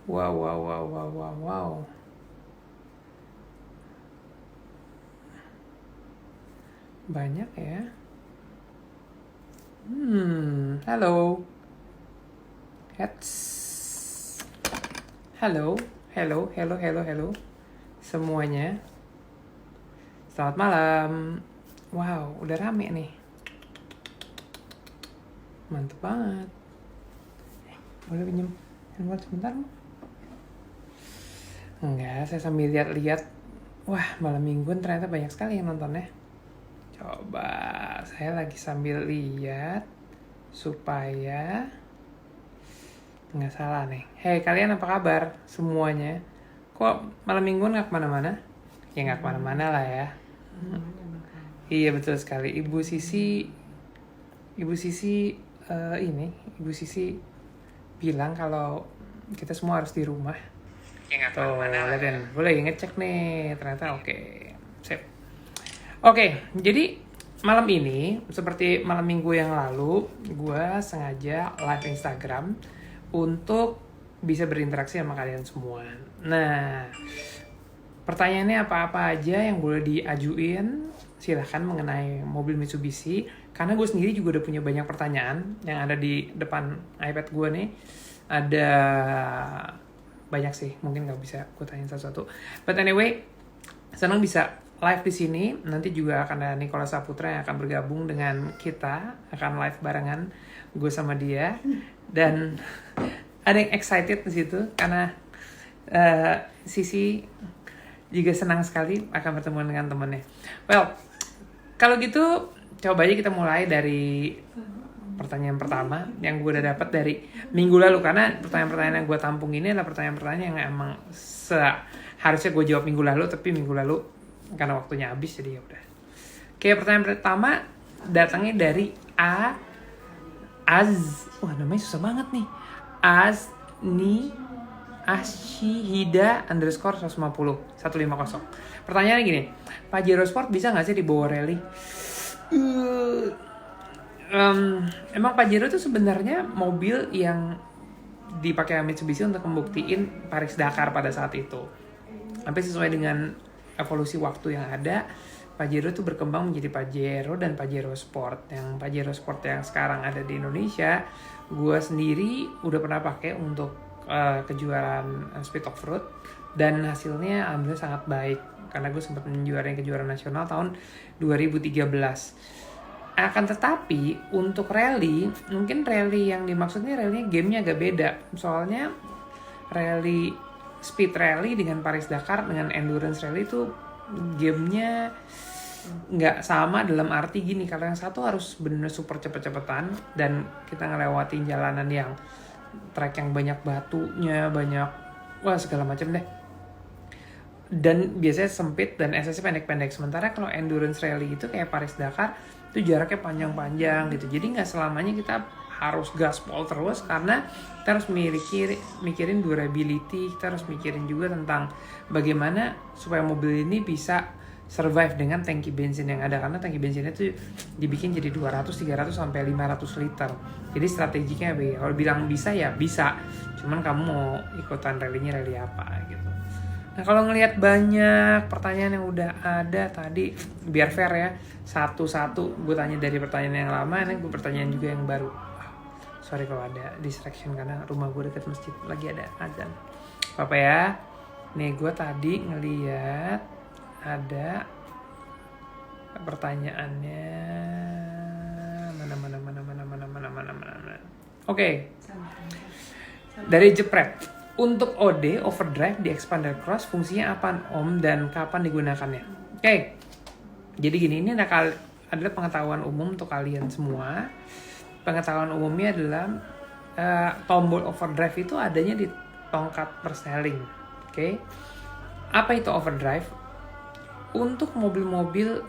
Wow, wow, wow, wow, wow, wow. Banyak ya. Halo. Hats. Halo, hello, hello, hello, hello. Semuanya. Selamat malam. Wow, udah rame nih. Mantep banget. Boleh pinjem handphone sebentar? Enggak, saya sambil lihat-lihat. Wah, malam mingguan ternyata banyak sekali yang nontonnya. Coba, saya lagi sambil lihat supaya nggak salah nih. Hey, kalian apa kabar semuanya? Kok malam mingguan nggak kemana-mana? Ya nggak kemana-mana lah ya. Iya betul sekali. Ibu Sisi Ibu Sisi bilang kalau kita semua harus di rumah. Ya nggak kemana-mana lah. Lihatin, boleh ngecek nih. Ternyata oke. Sip. Oke, jadi malam ini seperti malam minggu yang lalu, gue sengaja live Instagram untuk bisa berinteraksi sama kalian semua. Nah, pertanyaannya apa-apa aja yang boleh diajuin, silahkan mengenai mobil Mitsubishi. Karena gue sendiri juga udah punya banyak pertanyaan yang ada di depan iPad gue nih. Ada banyak sih, mungkin nggak bisa gue tanyain satu-satu. But anyway, senang bisa live di sini. Nanti juga akan ada Nicholas Saputra yang akan bergabung dengan kita, akan live barengan gue sama dia. Dan ada yang excited di situ karena Sisi juga senang sekali akan bertemu dengan temannya. Well, kalau gitu coba aja kita mulai dari pertanyaan pertama yang gue udah dapat dari minggu lalu. Karena pertanyaan-pertanyaan yang gue tampung ini adalah pertanyaan-pertanyaan yang emang harusnya gue jawab minggu lalu, tapi minggu lalu karena waktunya habis jadi ya udah. Oke, pertanyaan pertama datangnya dari wah namanya susah banget nih. Ashihida _ 150. Pertanyaannya gini, Pajero Sport bisa nggak sih dibawa rally? Emang Pajero itu sebenarnya mobil yang dipakai Mitsubishi untuk membuktiin Paris Dakar pada saat itu. Sampai sesuai dengan evolusi waktu yang ada, Pajero itu berkembang menjadi Pajero dan Pajero Sport. Yang Pajero Sport yang sekarang ada di Indonesia, gue sendiri udah pernah pakai untuk kejuaraan Speed Off Road dan hasilnya alhamdulillah sangat baik karena gue sempat menjuarai kejuaraan nasional tahun 2013. Akan tetapi untuk rally, mungkin rally yang dimaksudnya rally gamenya agak beda. Soalnya rally speed rally dengan Paris Dakar dengan endurance rally itu gamenya nggak sama dalam arti gini. Kalau yang satu harus benar super cepet-cepetan dan kita ngelewatin jalanan yang track yang banyak batunya, banyak segala macam deh. Dan biasanya sempit dan SS pendek-pendek. Sementara kalau endurance rally itu kayak Paris Dakar itu jaraknya panjang-panjang gitu. Jadi nggak selamanya kita harus gaspol terus karena kita harus mikirin durability, kita harus mikirin juga tentang bagaimana supaya mobil ini bisa survive dengan tangki bensin yang ada, karena tangki bensinnya itu dibikin jadi 200, 300 sampai 500 liter. Jadi strateginya kalau bilang bisa ya bisa. Cuman kamu mau ikutan rally-nya rally apa gitu. Nah, kalau ngelihat banyak pertanyaan yang udah ada tadi, biar fair ya, satu-satu gue tanya dari pertanyaan yang lama, ini gue pertanyaan juga yang baru. Sorry kalau ada distraction karena rumah gue dekat masjid lagi ada azan. Apa ya? Nih gue tadi ngeliat ada pertanyaannya mana. Oke. Dari Jepret. Untuk OD overdrive di expander cross fungsinya apa Om dan kapan digunakannya? Oke. Jadi gini, ini adalah pengetahuan umum untuk kalian semua. Pengetahuan umumnya adalah tombol overdrive itu adanya di tongkat persneling. Oke. Apa itu overdrive? Untuk mobil-mobil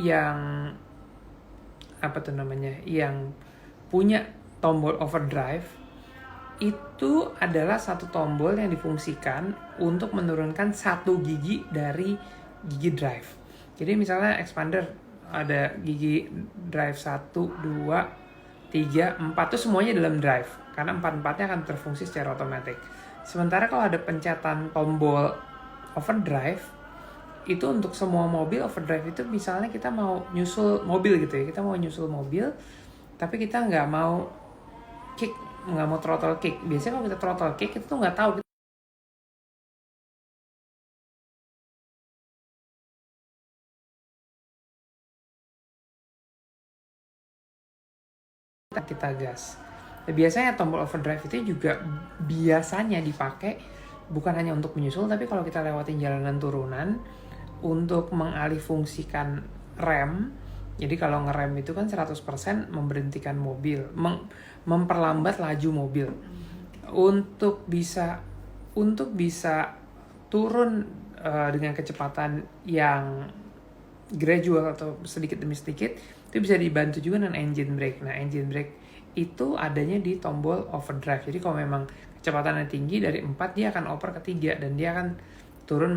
yang yang punya tombol overdrive, itu adalah satu tombol yang difungsikan untuk menurunkan satu gigi dari gigi drive. Jadi misalnya expander ada gigi drive 1, 2, 3, 4 itu semuanya dalam drive karena 4-4-nya akan terfungsi secara otomatis. Sementara kalau ada pencetan tombol overdrive, itu untuk semua mobil overdrive itu misalnya kita mau nyusul mobil gitu ya, kita mau nyusul mobil, tapi kita nggak mau kick, nggak mau throttle kick. Biasanya kalau kita throttle kick itu tuh nggak tahu kita gas. Dan biasanya tombol overdrive itu juga biasanya dipakai bukan hanya untuk menyusul, tapi kalau kita lewatin jalanan turunan untuk mengalihfungsikan rem. Jadi kalau ngerem itu kan 100% memberhentikan mobil, memperlambat laju mobil. Untuk bisa turun dengan kecepatan yang gradual atau sedikit demi sedikit, itu bisa dibantu juga dengan engine brake. Nah, engine brake itu adanya di tombol overdrive. Jadi kalau memang kecepatannya tinggi dari 4, dia akan oper ke 3 dan dia akan turun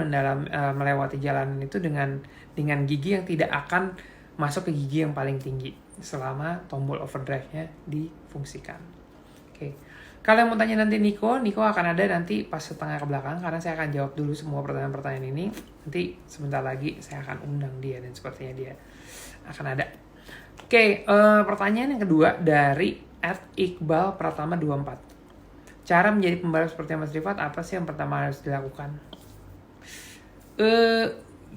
melewati jalanan itu dengan gigi yang tidak akan masuk ke gigi yang paling tinggi selama tombol overdrive-nya difungsikan. Oke. Kalau yang mau tanya nanti Niko akan ada nanti pas setengah ke belakang, karena saya akan jawab dulu semua pertanyaan-pertanyaan ini. Nanti sebentar lagi saya akan undang dia dan sepertinya dia akan ada. Oke, pertanyaan yang kedua dari @Iqbal Pratama 24. Cara menjadi pembalap seperti Mas Rifat, apa sih yang pertama harus dilakukan?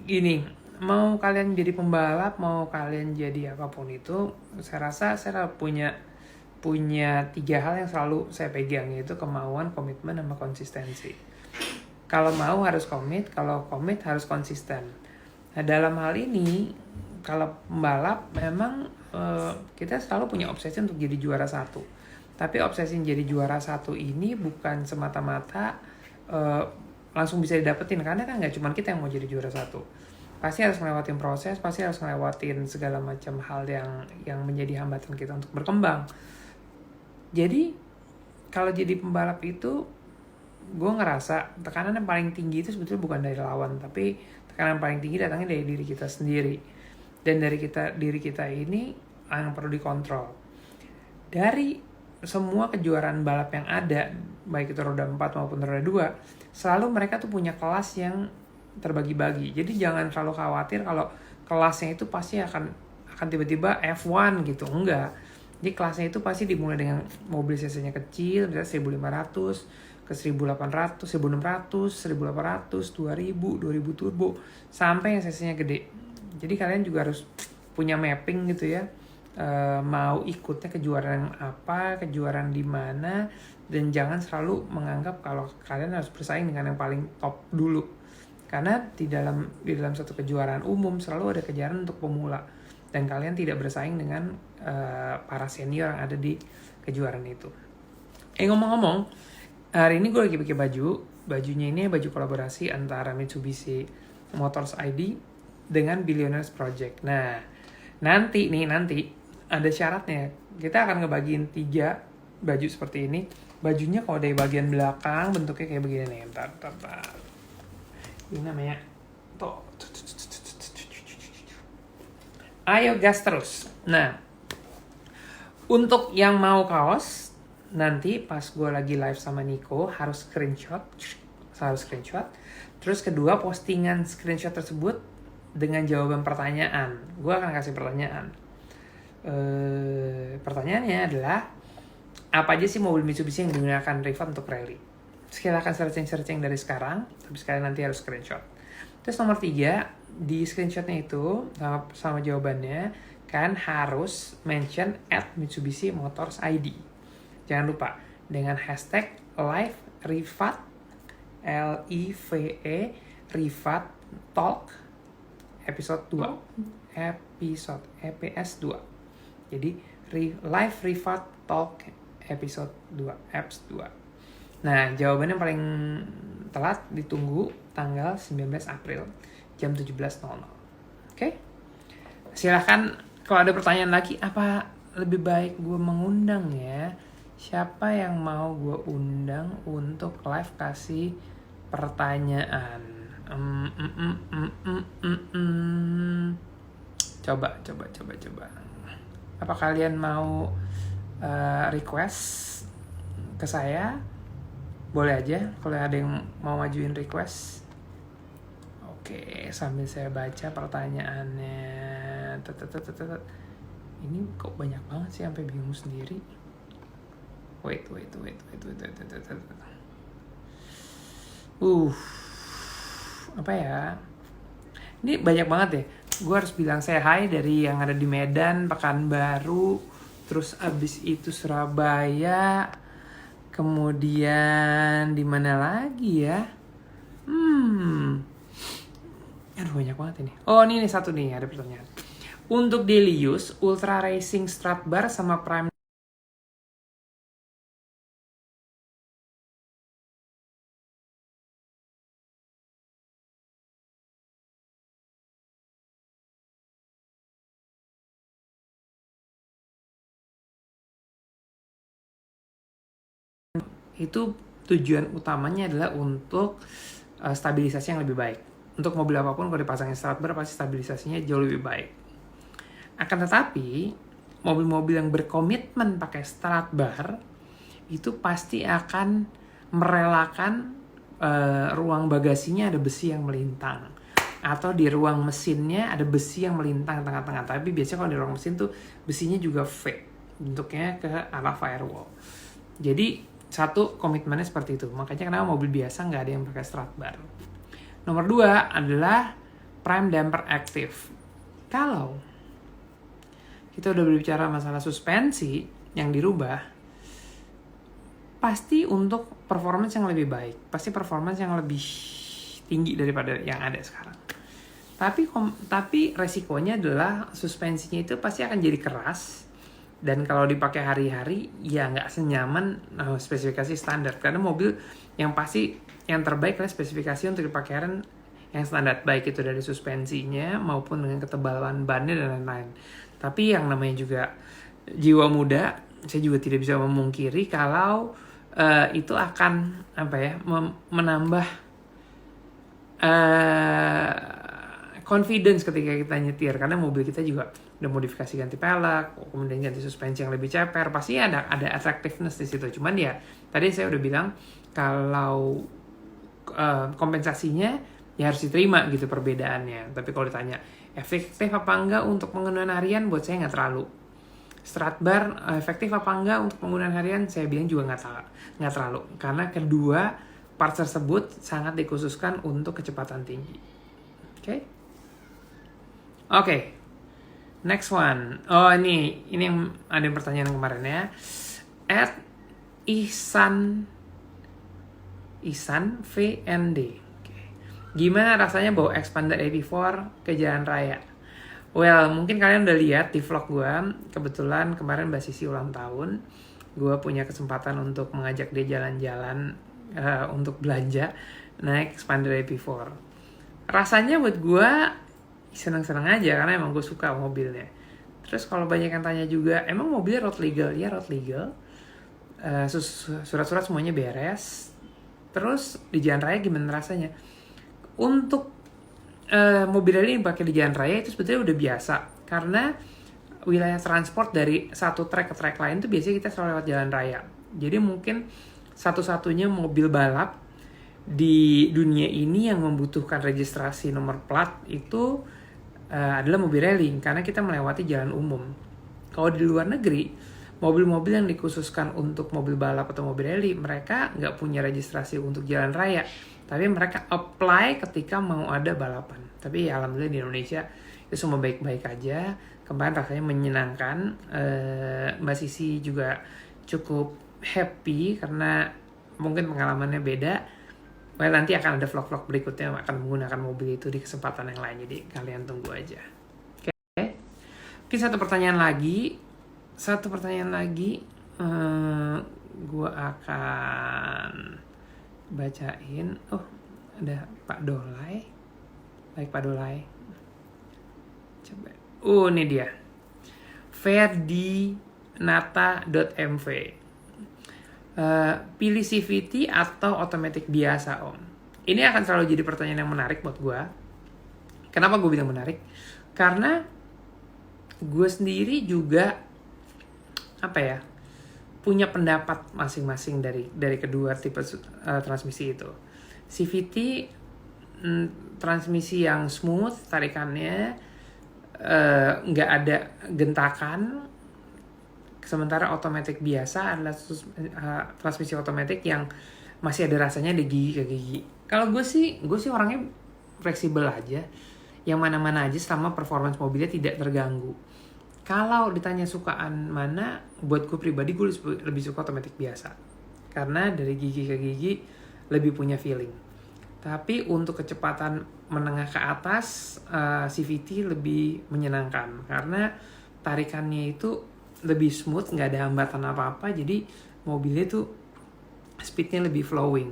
Gini, mau kalian jadi pembalap, mau kalian jadi apapun itu, saya rasa saya punya 3 hal yang selalu saya pegang, yaitu kemauan, komitmen, sama konsistensi. Kalau mau harus komit, kalau komit harus konsisten. Nah, dalam hal ini, kalau pembalap memang kita selalu punya obsesi untuk jadi juara 1. Tapi obsesi jadi juara 1 ini bukan semata-mata langsung bisa didapetin, karena kan nggak cuma kita yang mau jadi juara 1. Pasti harus ngelewatin proses, pasti harus ngelewatin segala macam hal yang menjadi hambatan kita untuk berkembang. Jadi kalau jadi pembalap itu, gue ngerasa tekanan yang paling tinggi itu sebetulnya bukan dari lawan, tapi tekanan yang paling tinggi datangnya dari diri kita sendiri. Dan dari diri kita ini yang perlu dikontrol. Dari semua kejuaraan balap yang ada, baik itu roda 4 maupun roda 2, selalu mereka tuh punya kelas yang terbagi-bagi. Jadi jangan terlalu khawatir kalau kelasnya itu pasti akan tiba-tiba F1 gitu, enggak. Jadi kelasnya itu pasti dimulai dengan mobil cc-nya kecil, misalnya 1500 ke 1800, 1600, 1800, 2000, 2000 turbo, sampai yang cc-nya gede. Jadi kalian juga harus punya mapping gitu ya, mau ikutnya kejuaraan apa, kejuaraan di mana, dan jangan selalu menganggap kalau kalian harus bersaing dengan yang paling top dulu. Karena di dalam satu kejuaraan umum selalu ada kejuaraan untuk pemula, dan kalian tidak bersaing dengan para senior yang ada di kejuaraan itu. Ngomong-ngomong, hari ini gue lagi pakai bajunya ini baju kolaborasi antara Mitsubishi Motors ID dengan Billionaires Project. Nah, nanti ada syaratnya. Kita akan ngebagiin 3 baju seperti ini. Bajunya kalau dari bagian belakang bentuknya kayak begini nih. Bentar. Ini namanya Ayo gas terus. Nah, untuk yang mau kaos, nanti pas gue lagi live sama Niko harus screenshot. Terus kedua, postingan screenshot tersebut dengan jawaban pertanyaan. Gue akan kasih pertanyaan. Pertanyaannya adalah, apa aja sih mobil Mitsubishi yang digunakan Rifat untuk rally? Silakan searching dari sekarang, tapi sekalian nanti harus screenshot. Terus nomor 3, di screenshotnya itu sama jawabannya kan harus mention @Mitsubishi Motors ID. Jangan lupa dengan hashtag live Rifat, LIVE Rifat Talk episode 2. EPS 2. Jadi live Rifat Talk episode 2, EPS 2. Nah, jawabannya paling telat ditunggu tanggal 19 April jam 17.00. Oke? Silahkan kalau ada pertanyaan lagi, apa lebih baik gue mengundang ya? Siapa yang mau gue undang untuk live kasih pertanyaan? Coba. Apa kalian mau request ke saya? Boleh aja kalau ada yang mau majuin request. Oke, sambil saya baca pertanyaannya. Ini kok banyak banget sih sampai bingung sendiri. Wait. Apa ya? Ini banyak banget ya. Gue harus bilang saya hai dari yang ada di Medan, Pekanbaru, terus abis itu Surabaya, kemudian di mana lagi ya? Aduh banyak banget ini. Oh ini satu nih, ada pertanyaan. Untuk daily use, Ultra Racing Strat Bar sama Prime itu tujuan utamanya adalah untuk stabilisasi yang lebih baik. Untuk mobil apapun kalau dipasangin strat bar pasti stabilisasinya jauh lebih baik. Akan tetapi mobil-mobil yang berkomitmen pakai strat bar itu pasti akan merelakan ruang bagasinya ada besi yang melintang, atau di ruang mesinnya ada besi yang melintang tengah-tengah. Tapi biasanya kalau di ruang mesin tuh besinya juga fake, bentuknya ke arah firewall. Jadi satu, komitmennya seperti itu. Makanya kenapa mobil biasa nggak ada yang pakai strat bar. Nomor 2 adalah prime damper active. Kalau kita udah berbicara masalah suspensi yang dirubah, pasti untuk performance yang lebih baik, pasti performance yang lebih tinggi daripada yang ada sekarang. Tapi resikonya adalah suspensinya itu pasti akan jadi keras. Dan kalau dipakai hari-hari ya nggak senyaman spesifikasi standar, karena mobil yang pasti yang terbaik adalah spesifikasi untuk dipakai yang standar, baik itu dari suspensinya maupun dengan ketebalan bannya dan lain-lain. Tapi yang namanya juga jiwa muda, saya juga tidak bisa memungkiri kalau itu akan menambah confidence ketika kita nyetir, karena mobil kita juga udah modifikasi ganti pelek, kemudian ganti suspensi yang lebih ceper, pasti ada attractiveness di situ. Cuman ya tadi saya udah bilang kalau kompensasinya ya harus diterima gitu perbedaannya. Tapi kalau ditanya efektif apa enggak untuk penggunaan harian, buat saya nggak terlalu. Strat bar efektif apa enggak untuk penggunaan harian, saya bilang juga nggak terlalu, karena kedua parts tersebut sangat dikhususkan untuk kecepatan tinggi. Oke. Next one. Oh ini yang ada yang pertanyaan kemarin ya. @Ihsan VND. Okay. Gimana rasanya bawa Xpander AP4 ke jalan raya? Well, mungkin kalian udah lihat di vlog gue. Kebetulan kemarin Mbak Sisi ulang tahun. Gue punya kesempatan untuk mengajak dia jalan-jalan untuk belanja naik Xpander AP4. Rasanya buat gue seneng-seneng aja, karena emang gue suka mobilnya. Terus kalau banyak yang tanya juga, emang mobilnya road legal? Ya road legal. Surat-surat semuanya beres. Terus di jalan raya gimana rasanya? Untuk mobil ini pakai di jalan raya itu sebetulnya udah biasa, karena wilayah transport dari satu trek ke trek lain tuh biasanya kita selalu lewat jalan raya. Jadi mungkin satu-satunya mobil balap di dunia ini yang membutuhkan registrasi nomor plat itu adalah mobil racing, karena kita melewati jalan umum. Kalau di luar negeri, mobil-mobil yang dikhususkan untuk mobil balap atau mobil rally, mereka nggak punya registrasi untuk jalan raya, tapi mereka apply ketika mau ada balapan. Tapi ya, alhamdulillah di Indonesia itu semua baik-baik aja. Kemarin rasanya menyenangkan. Mbak Sisi juga cukup happy karena mungkin pengalamannya beda. Well, nanti akan ada vlog-vlog berikutnya yang akan menggunakan mobil itu di kesempatan yang lain. Jadi kalian tunggu aja. Oke. Mungkin satu pertanyaan lagi. Gue akan bacain. Oh, ada Pak Dolai. Baik Pak Dolai. Coba. Ini dia. Ferdinata.mv. Pilih CVT atau automatic biasa, Om? Ini akan selalu jadi pertanyaan yang menarik buat gue. Kenapa gue bilang menarik? Karena gue sendiri juga punya pendapat masing-masing dari kedua tipe transmisi itu. CVT transmisi yang smooth tarikannya, nggak ada gentakan, sementara otomatis biasa adalah transmisi otomatis yang masih ada rasanya di gigi ke gigi. Kalau gue sih orangnya fleksibel aja, yang mana-mana aja selama performance mobilnya tidak terganggu. Kalau ditanya sukaan mana, buat gue pribadi gue lebih suka otomatis biasa, karena dari gigi ke gigi lebih punya feeling. Tapi untuk kecepatan menengah ke atas, CVT lebih menyenangkan karena tarikannya itu lebih smooth, nggak ada hambatan apa-apa, jadi mobilnya tuh speednya lebih flowing.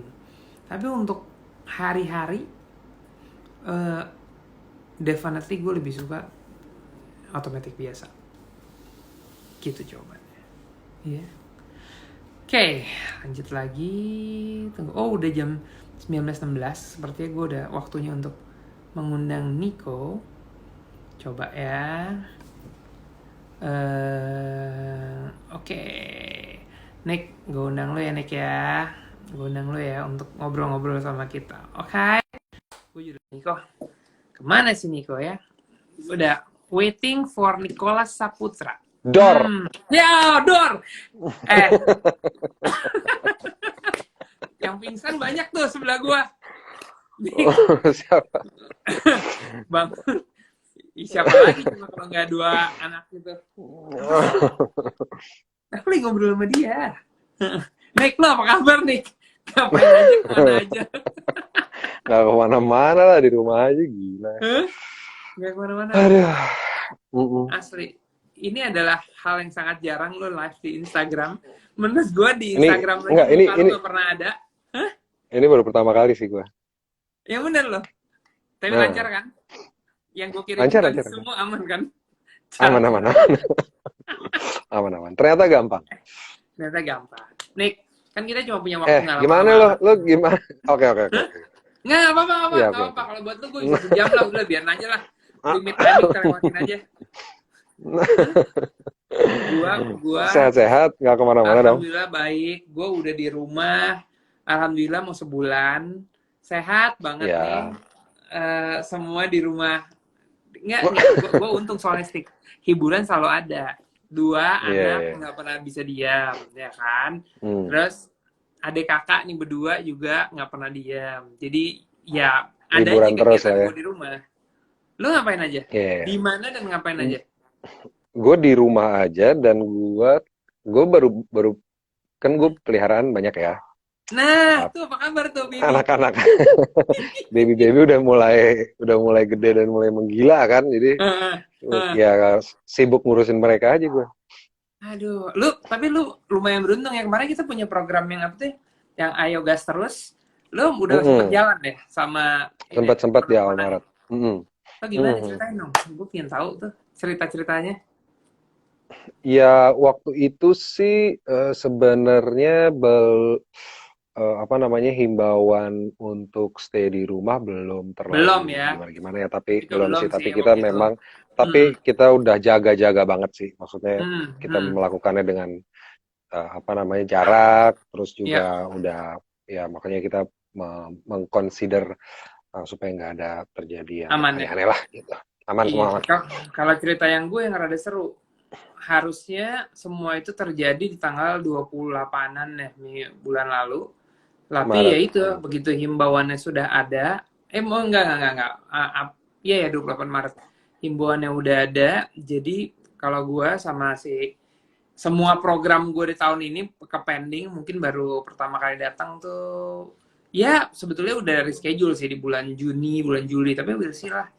Tapi untuk hari-hari, definitely gue lebih suka otomatis biasa. Gitu jawabannya. Iya. Yeah. Oke, lanjut lagi. Tunggu. Oh, udah jam 19.16. Sepertinya gue udah waktunya untuk mengundang Nico. Coba ya. Oke. Nick, gue undang lo ya, Nick ya. Gue undang lo ya untuk ngobrol-ngobrol sama kita. Oke. Gue juga Nico. Kemana sih Nico ya? Udah waiting for Nicholas Saputra. Dor. Ya, Dor. Yang pingsan banyak tuh sebelah gua. Siapa? Bang. Siapa lagi kalau nggak dua anak itu? Aku lagi ngobrol sama dia. Nick, lo apa kabar, Nick? Ngapain aja, kemana aja? Nggak kemana-mana lah, di rumah aja, gila. Nggak kemana-mana. Aduh. Asli. Ini adalah hal yang sangat jarang lo live di Instagram. Menurut gue di Instagram ini nggak pernah ada. Hah? Ini baru pertama kali sih gue. Ya bener loh. Tapi lancar kan? Yang gue kirim lancar. semua aman kan? Aman. Aman. Ternyata gampang. Nick, kan kita cuma punya waktu nggak lama. Gimana lo gimana? Oke. Nggak apa-apa. Kalau buat lo gue bisa sejam lah, udah biar aja lah. Limit timing kita lewatin aja. Gua sehat-sehat, nggak kemana-mana dong. Alhamdulillah baik. Gue udah di rumah. Alhamdulillah mau sebulan. Sehat banget nih. Semua di rumah. Gue untung soalnya stick. Hiburan selalu ada. Dua anak nggak pernah bisa diam, ya kan? Terus adik kakak nih berdua juga nggak pernah diam. Jadi ya ada hiburan aja terus kegiatan ya. gue di rumah. Lu ngapain aja? Di mana dan ngapain aja? Gue di rumah aja dan gue baru kan gue peliharaan banyak ya. Nah, tuh apa kabar tuh, Bibi? Anak-anak baby udah mulai gede dan mulai menggila kan, jadi ya sibuk ngurusin mereka aja gue. Aduh, tapi lu lumayan beruntung ya, kemarin kita punya program yang apa tuh? Yang Ayo Gas Terus. Lu udah sempet jalan deh sama sempat di awal Maret. Lo gimana ceritain dong? Gue pengen tahu tuh cerita-ceritanya. Ya waktu itu sih sebenarnya himbauan untuk stay di rumah belum terlalu gimana ya, tapi itu belum sih, tapi kita memang tapi kita udah jaga-jaga banget sih, maksudnya kita melakukannya dengan jarak, terus juga udah ya makanya kita mengconsider supaya nggak ada terjadi yang aneh-aneh lah gitu. Aman semua. Kalau cerita yang gue yang rada seru, harusnya semua itu terjadi di tanggal 28-an ya, bulan lalu. Tapi ya itu, begitu himbauannya sudah ada, enggak. Iya ya 28 Maret. Himbauannya udah ada, jadi kalau gue sama semua program gue di tahun ini ke pending, mungkin baru pertama kali datang tuh, ya sebetulnya udah reschedule sih di bulan Juni, bulan Juli, tapi udah sih lah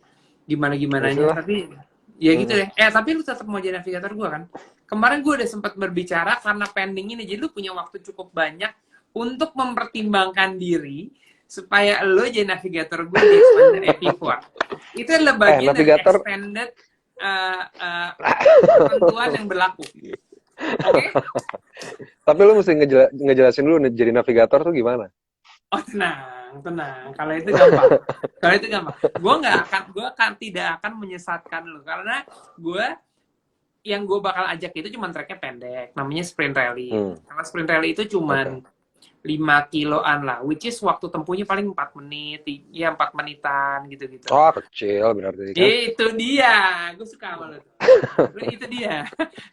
gimana-gimananya, tapi ya gitu deh. Tapi lu tetap mau jadi navigator gue kan? Kemarin gue udah sempat berbicara karena pending ini, jadi lu punya waktu cukup banyak untuk mempertimbangkan diri supaya lo jadi navigator gue di Expanded EP4. Itu adalah bagian dari extended ketentuan yang berlaku. Oke? Tapi lo mesti ngejelasin dulu jadi navigator tuh gimana? Oh tenang. Kalau itu gampang. Gue tidak akan menyesatkan lo karena gue yang gue bakal ajak itu cuma treknya pendek, namanya sprint rally. Karena sprint rally itu cuman 5 kiloan lah, which is waktu tempuhnya paling 4 menit, ya 4 menitan gitu-gitu. Oh, kecil berarti kan? Itu dia, gue suka sama lu. Itu dia,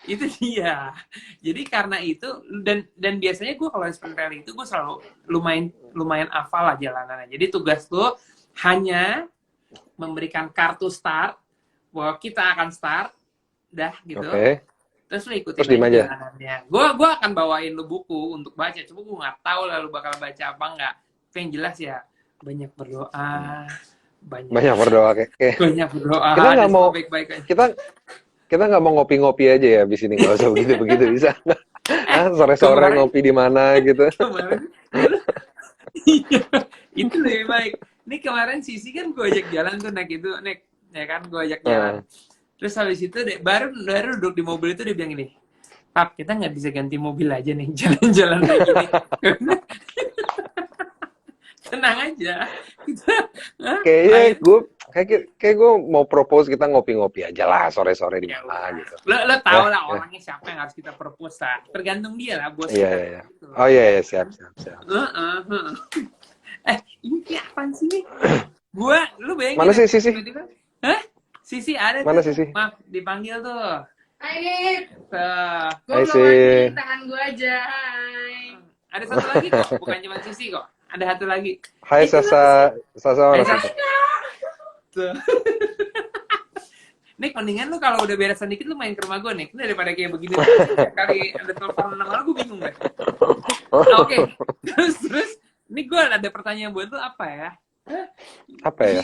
itu dia. Jadi karena itu, dan biasanya gue kalau sprint rally itu gue selalu lumayan hafal lah jalanannya. Jadi tugas tuh hanya memberikan kartu start, bahwa kita akan start, dah gitu. Terus lu ikutin aja jalanannya. Gue akan bawain lu buku untuk baca. Cuma gue nggak tahu lah lu bakal baca apa nggak. Tapi yang jelas ya banyak berdoa, banyak berdoa kayak. Banyak berdoa. Kita nggak mau baik-baik aja. Kita nggak mau ngopi-ngopi aja ya di sini, nggak usah begitu bisa. Sore-sore ngopi di mana gitu. Itu lebih baik. Ini kemarin Sisi kan gue ajak jalan tuh naik ya kan gue ajak jalan. Terus habis itu baru duduk di mobil itu dia bilang gini, Pap, kita nggak bisa ganti mobil aja nih, jalan-jalan kayak gini. Tenang aja. Kayaknya gue mau propose kita ngopi-ngopi aja lah sore-sore di mana gitu. Lo tau lah orangnya siapa yang harus kita propose lah. Tergantung dia lah bos. Iya. Oh iya, siap. Ini apaan sih nih? Lu bayangin. Mana sih Sisi? Hah? Sisi ada tuh. Mana Sisi? Maaf, dipanggil tuh. Hai. Gue belum tangan gue aja. Hai. Ada satu lagi kok, bukan cuma Sisi kok. Ada satu lagi. Hai Sasa mana Sasa? Nik, mendingan lu kalau udah beresan dikit lu main ke rumah gue, Nik. Daripada kayak begini. Kali ada telepon nama lu, gue bingung deh. Oke. Terus. Ini gue ada pertanyaan buat lu apa ya? Apa ya?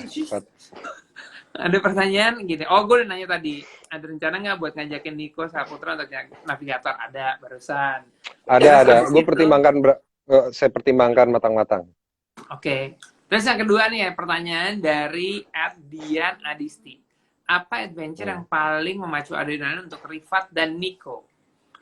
Ada pertanyaan gini. Oh, gue udah nanya tadi. Ada rencana nggak buat ngajakin Niko Saputra untuk navigator? Ada barusan. Ada. Saya pertimbangkan matang-matang. Oke. Terus yang kedua nih ya, pertanyaan dari @Dian Adisti. Apa adventure yang paling memacu adrenalin untuk Rifat dan Niko?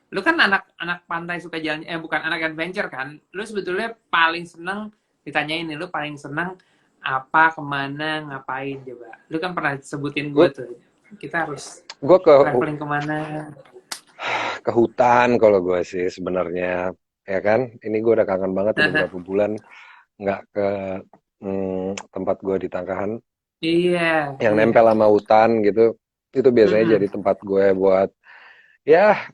Lu kan anak pantai suka jalan, bukan anak adventure kan? Lu sebetulnya paling seneng ditanyain nih, lu paling seneng apa, kemana, ngapain coba? Lu kan pernah sebutin gue tuh. Kita harus traveling kemana? Ke hutan kalau gue sih sebenarnya, ya kan? Ini gue udah kangen banget beberapa bulan nggak ke tempat gue di Tangkahan. Iya. Yang nempel sama hutan gitu. Itu biasanya jadi tempat gue buat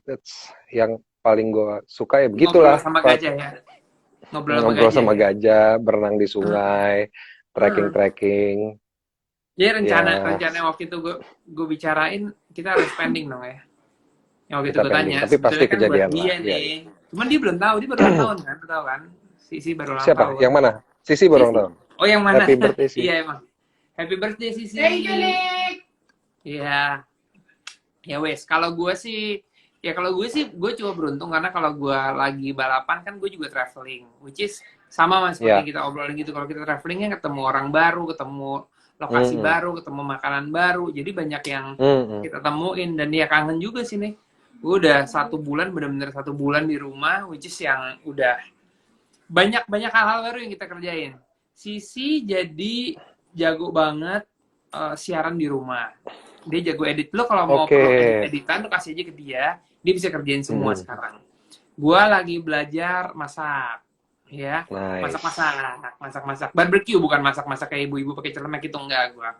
that's yang paling gue suka ya begitulah. Ngobrol sama gajah ya. Ngobrol sama gajah, berenang di sungai, trekking. Jadi rencana waktu itu gue bicarain kita harus spending dong ya. Yang waktu itu gue tanya. Tapi pasti kan kejadian lah. Dia nih. Cuman dia belum tahu, dia baru ulang tahun kan, tahu kan? Sisi baru ulang tahun. Siapa? Yang mana? Sisi baru ulang tahun. Oh, yang mana? Happy birthday Sisi. Iya emang. Happy birthday Sisi. Thank you, Nick. Iya. Ya wes, kalau gue sih gue cuma beruntung karena kalau gue lagi balapan kan gue juga traveling, which is sama mas seperti kita obrolin gitu. Kalau kita travelingnya ketemu orang baru, ketemu lokasi baru, ketemu makanan baru, jadi banyak yang kita temuin dan dia kangen juga sih nih. Gue udah 1 bulan, bener-bener 1 bulan di rumah, which is yang udah banyak hal-hal baru yang kita kerjain. Sisi jadi jago banget siaran di rumah. Dia jago edit. Lo kalau mau editan lo kasih aja ke dia bisa kerjain semua sekarang. Gua lagi belajar masak, ya. Nice. Masak. Barbecue, bukan masak kayak ibu-ibu pakai celemek itu, enggak. Gua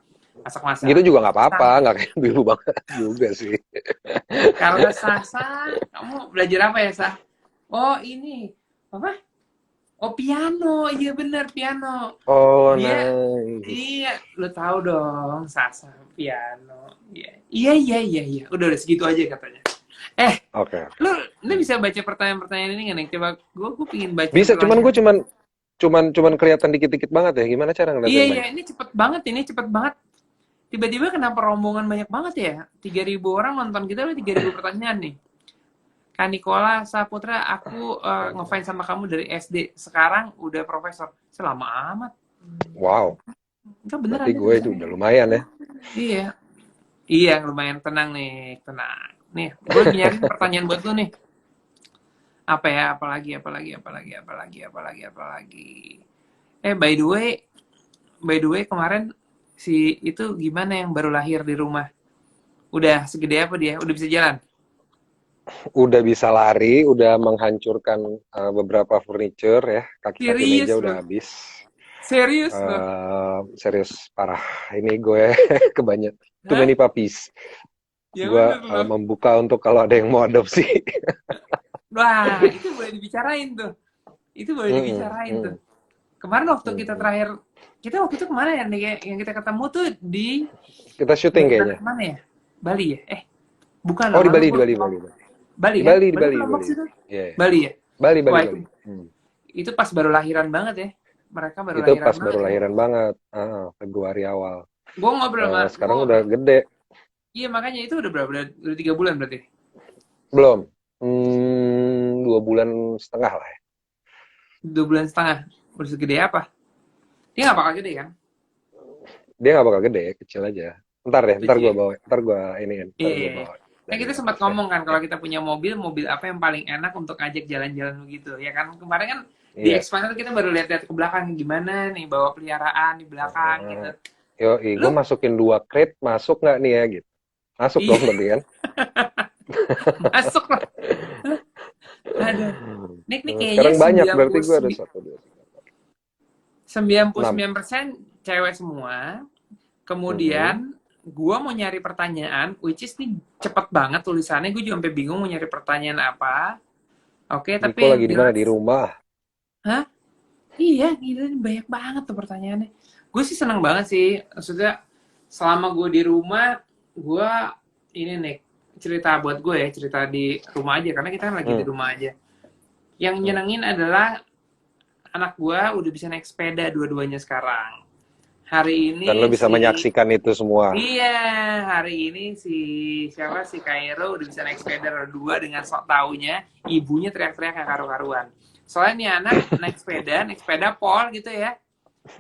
masak. Gitu juga nggak apa-apa, nggak kayak ibu banget juga sih. Karena Sasa, kamu belajar apa ya, Sah? Oh, ini apa? Oh, piano. Iya bener, piano. Oh, nice. Iya, lo tahu dong, Sasa piano. Iya. Udah segitu aja katanya. Lu bisa baca pertanyaan-pertanyaan ini nggak nih? Coba gue pingin baca. Bisa, cuman gue cuman kelihatan dikit-dikit banget ya. Gimana cara ngeliatnya? Iya, ini cepet banget. Tiba-tiba kenapa rombongan banyak banget ya? 3.000 orang nonton kita, 3.000 pertanyaan nih. Kak Nikola Saputra, aku ngefans sama kamu dari SD. Sekarang udah profesor. Selama amat. Wow. Enggak beneran. Berarti gue itu udah lumayan ya. Iya, lumayan tenang nih. Tenang. Nih, gue nyari pertanyaan buat lu nih. Apa ya? Apalagi. By the way kemarin si itu gimana yang baru lahir di rumah? Udah segede apa dia? Udah bisa jalan? udah bisa lari, udah menghancurkan beberapa furniture ya, kaki-kaki meja Serius udah loh. habis. Serius loh. Serius parah. Ini gue kebanyak too Hah? many puppies. Ya Gue bener loh. membuka untuk kalau ada yang mau adopsi. Wah, itu boleh dibicarain tuh. Itu boleh dibicarain tuh. Kemarin waktu kita terakhir, kita waktu itu kemana ya, nih, yang kita ketemu tuh di Kita syuting kayaknya. mana ya? Bali ya? Bukan Oh, lah. di Bali, di Bali Bali. Bali Di kan? Bali, di Bali, di Lombok Bali. situ? Yeah. Bali ya? Bali. Wah, itu pas baru lahiran banget ya. Mereka baru Itu lahiran pas banget baru ya. lahiran banget. Februari awal. Gue ngobrol sama, Sekarang udah gede. iya makanya itu udah berapa? Udah 3 bulan berarti? Belum. 2,5 bulan lah ya. 2 bulan setengah. Udah segede apa? Dia nggak bakal gede kan? Dia nggak bakal gede, kecil aja. Ntar gue bawa, ntar gue iniin, ntar gue Iya. bawa. Nah, kita sempat ngomong kan kalau kita punya mobil apa yang paling enak untuk ngajak jalan-jalan begitu, ya kan? Kemarin kan di Expander kita baru lihat-lihat ke belakang gimana nih, bawa peliharaan di belakang gitu. Gue masukin 2 crate, masuk nggak nih ya gitu? Masuk dong berarti kan? Masuk lah. Aduh. Nih kayaknya sekarang banyak berarti gue ada 99% cewek semua. Kemudian gue mau nyari pertanyaan, which is nih cepet banget tulisannya. Gue juga sampai bingung mau nyari pertanyaan apa. Oke, tapi Niko lagi di mana? Di rumah. Hah? Iya, gila banyak banget tuh pertanyaannya. Gue sih seneng banget sih. Maksudnya selama gue di rumah, gue ini nih cerita buat gue ya, cerita di rumah aja karena kita kan lagi di rumah aja. Yang nyenengin adalah anak gue udah bisa naik sepeda dua-duanya sekarang. Hari ini dan lo bisa menyaksikan itu semua. Iya, hari ini si Kairo udah bisa naik sepeda roda 2 dengan sok taunya ibunya teriak-teriak kayak karu-karuan. Soalnya nih anak naik sepeda pol gitu ya.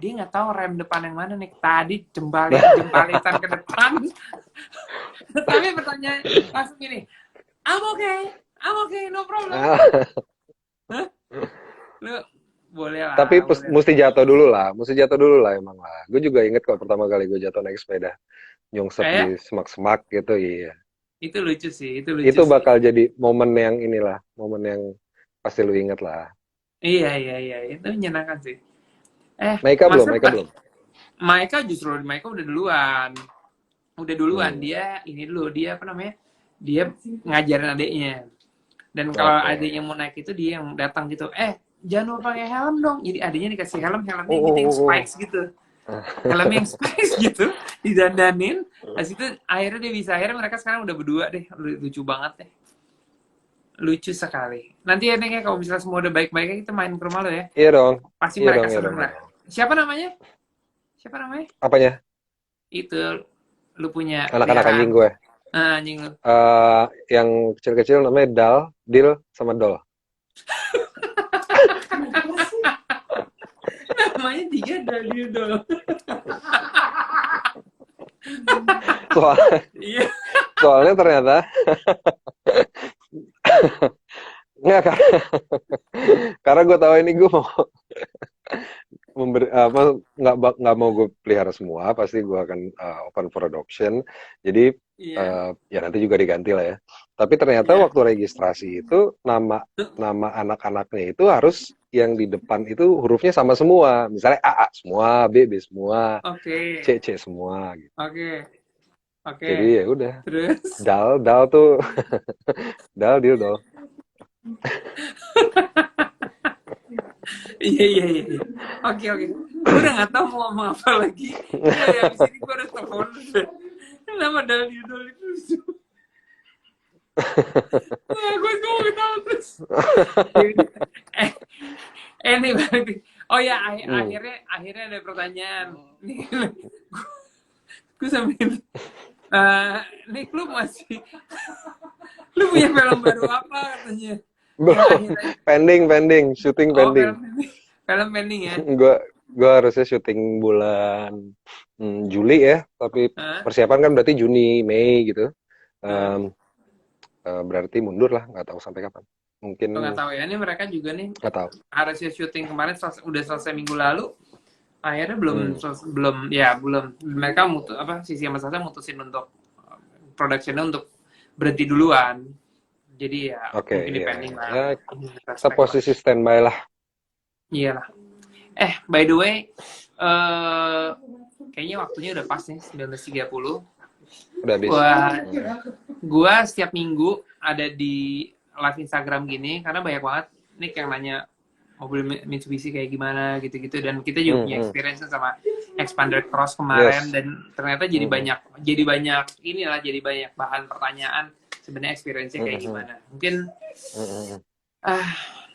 Dia nggak tahu rem depan yang mana nih. Tadi jembalitan ke depan. Tapi pertanyaan langsung gini, I'm okay, no problem. Hah? Lu boleh lah. Tapi mesti jatuh dulu lah emang lah. Gue juga inget kok pertama kali gue jatuh naik sepeda, nyungsep di semak-semak gitu, iya. Itu lucu sih, Itu bakal jadi momen yang pasti lu inget lah. Iya, itu menyenangkan sih. Maika belum. Maika udah duluan. Dia apa namanya? Dia ngajarin adiknya. Dan kalau adiknya mau naik itu dia yang datang gitu. Jangan lupa pakai helm dong. Jadi adiknya dikasih helmnya gitu yang spikes gitu. Helm yang spikes gitu, didandanin. Habis itu akhirnya mereka sekarang udah berdua deh. Lucu banget deh. Lucu sekali. Nanti ya nih kalau misalnya semua udah baik-baik kita main ke rumah lo ya. Iya dong. Pasti mereka seneng lah. Siapa namanya? Apanya? Itu lu punya anak-anak anjing gue. Anjing lu. Yang kecil-kecil namanya Dil sama Dol. Namanya 3 Dil. Soalnya ternyata nggak, karena gue tahu ini gue mau nggak mau gue pelihara semua, pasti gue akan open for adoption. Jadi ya nanti juga diganti lah ya. Tapi ternyata waktu registrasi itu nama anak-anaknya itu harus yang di depan itu hurufnya sama semua. Misalnya A semua, B semua, C semua gitu. Oke. Jadi ya udah. Terus Dal tuh Dil. Iya. Oke. Gue udah nggak tahu mau ngomong apa lagi. Ya, abis ini gue harus telepon. Nama Dal itu lucu. Gue mau ketawa terus. Anyway. Oh ya, akhirnya ada pertanyaan. Gue sambil Nick, lu punya film baru apa katanya? Pending, syuting pending. Film pending ya? Gue harusnya syuting bulan Juli ya, tapi persiapan kan berarti Juni, Mei gitu. Berarti mundur lah, nggak tahu sampai kapan. Mungkin. Nggak tahu ya, ini mereka juga nih. Nggak tahu. Harusnya syuting kemarin udah selesai minggu lalu. Akhirnya belum mereka sisi sama Sasa mutusin untuk productionnya untuk berhenti duluan Jadi ya Oke, mungkin iya. depending lah. Ya, kita Respect lah. posisi standby lah. Iya lah. By the way, kayaknya waktunya udah pas nih, 19.30. Udah habis. Gua setiap minggu ada di live Instagram gini, karena banyak banget nih yang nanya mobil Mitsubishi kayak gimana gitu-gitu, dan kita juga punya experience sama Expander Cross kemarin. Yes. Dan ternyata jadi banyak inilah, jadi banyak bahan pertanyaan sebenarnya experience-nya kayak gimana. Mungkin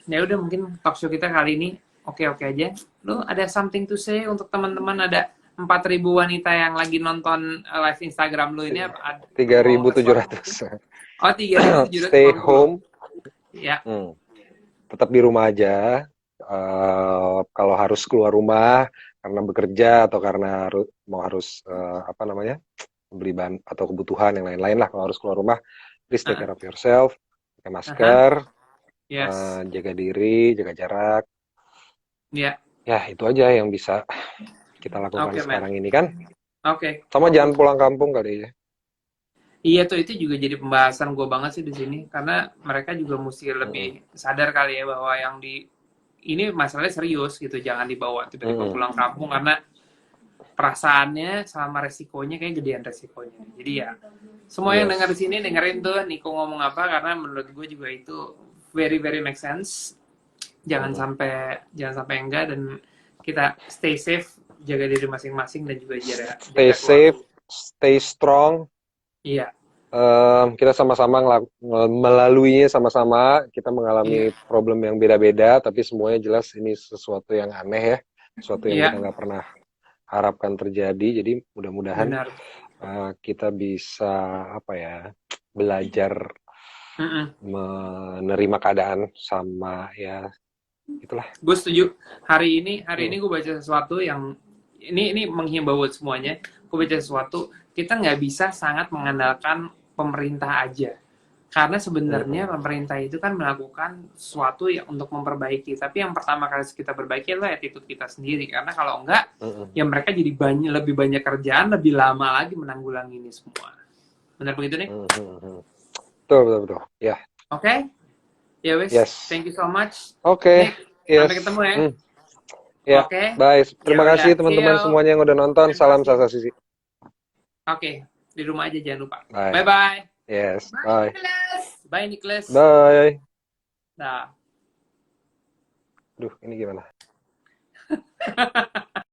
ya udah, mungkin talk show kita kali ini oke aja. Lu ada something to say untuk teman-teman? Ada 4.000 wanita yang lagi nonton live Instagram lu ini. 3.700. Oh, 3.700. Stay home. Ya. Tetap di rumah aja. Kalau harus keluar rumah karena bekerja atau karena harus beli bahan atau kebutuhan yang lain-lain lah. Kalau harus keluar rumah, please take care of yourself. Pakai masker. Yes. Jaga diri, jaga jarak. Ya. Ya, itu aja yang bisa kita lakukan sekarang ini kan. Oke. Sama jangan pulang kampung kali ya. Iya tuh, itu juga jadi pembahasan gue banget sih di sini, karena mereka juga mesti lebih sadar kali ya bahwa yang ini masalahnya serius gitu, jangan dibawa tiba-tiba pulang kampung, karena perasaannya sama resikonya kayak gedean resikonya. Jadi ya semua yang denger di sini dengerin tuh Niko ngomong apa, karena menurut gue juga itu very make sense. Jangan sampai enggak, dan kita stay safe, jaga diri masing-masing, dan juga jaga stay safe, stay strong. Iya. Kita sama-sama melaluinya sama-sama. Kita mengalami problem yang beda-beda, tapi semuanya jelas ini sesuatu yang aneh ya, sesuatu yang kita nggak pernah harapkan terjadi. Jadi mudah-mudahan kita bisa belajar menerima keadaan sama ya, itulah. Gue setuju. Hari ini gue baca sesuatu yang ini menghimbau buat semuanya. Gue baca sesuatu, kita nggak bisa sangat mengandalkan pemerintah aja, karena sebenarnya pemerintah itu kan melakukan sesuatu yang untuk memperbaiki, tapi yang pertama kali kita perbaiki adalah attitude kita sendiri, karena kalau enggak ya mereka jadi lebih banyak kerjaan, lebih lama lagi menanggulangi ini semua. Benar begitu nih? Betul ya. Oke. Ya wes. Yes. Thank you so much. Oke. Yes. Sampai ketemu ya. Ya. Oke. Bye. Terima kasih teman-teman semuanya yang udah nonton. Salam Sasa Sisi. Oke. Di rumah aja jangan lupa. Bye. Bye. Yes. Bye. Bye Nicholas. Bye. Dah. Duh, ini gimana?